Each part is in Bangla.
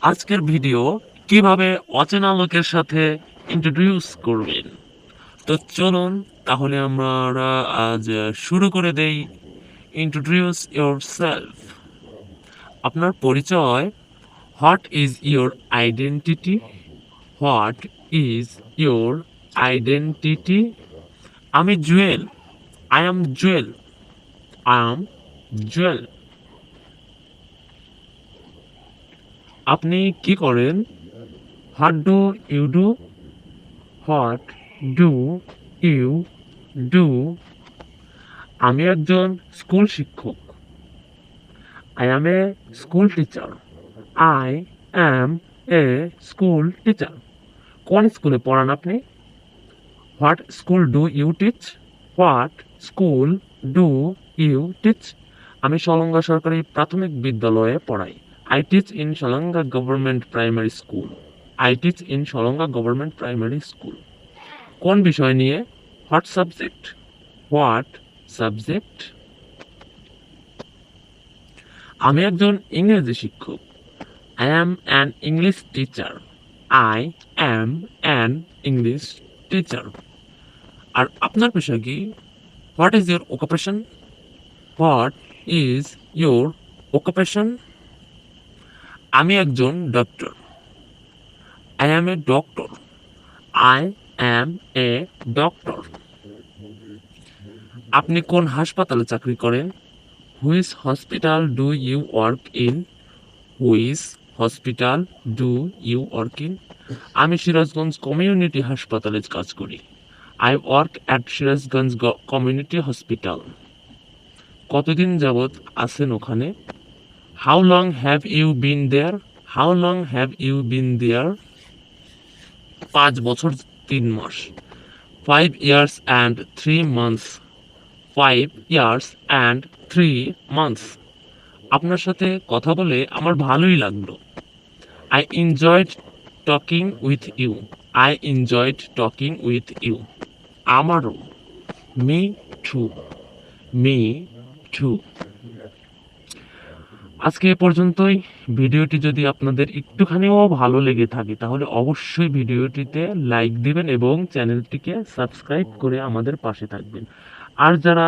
আজকের ভিডিও কিভাবে অচেনা লোকের সাথে ইন্ট্রোডিউস করবেন। তো চলুন তাহলে আমরা আজ শুরু করে দেই। Introduce yourself. আপনার পরিচয়। What is your identity? What is your identity? আমি Jewel. I am Jewel. I am Jewel. আপনি কি করেন? What do you do? What do you do? আমি একজন স্কুল শিক্ষক। I am a school teacher. I am a school teacher. কোন স্কুলে পড়ান আপনি? What school do you teach? What school do you teach? আমি সলঙ্গা সরকারি প্রাথমিক বিদ্যালয়ে পড়াই। I teach in Salanga government primary school. I teach in Salanga government primary school. কোন বিষয় নিয়ে? What subject? What subject? আমি একজন ইংরেজি শিক্ষক। I am an English teacher. I am an English teacher. আর আপনার পেশা কি? What is your occupation? What is your occupation? আমি একজন doctor. I am a doctor. I am a doctor. আপনি কোন হাসপাতালে চাকরি করেন? Which hospital do you work in? Which hospital do you work in? আমি সিরাজগঞ্জ কমিউনিটি হাসপাতালে কাজ করি। I work at Sirajganj community hospital. কতদিন যাবৎ আছেন ওখানে? How long have you been there? How long have you been there? 5 বছর 3 মাস। 5 years and 3 months। 5 years and 3 months। আপনার সাথে কথা বলে আমার ভালোই লাগলো। I enjoyed talking with you. I enjoyed talking with you. আমারও। Me too. Me too. আজকে এ পর্যন্তই। ভিডিওটি যদি আপনাদের একটুখানিও ভালো লেগে থাকে তাহলে অবশ্যই ভিডিওটিতে লাইক দিবেন এবং চ্যানেলটিকে সাবস্ক্রাইব করে আমাদের পাশে থাকবেন। আর যারা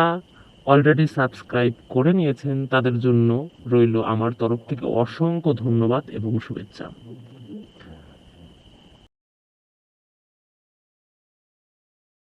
অলরেডি সাবস্ক্রাইব করে নিয়েছেন তাদের জন্য রইল আমার তরফ থেকে অসংখ্য ধন্যবাদ এবং শুভেচ্ছা।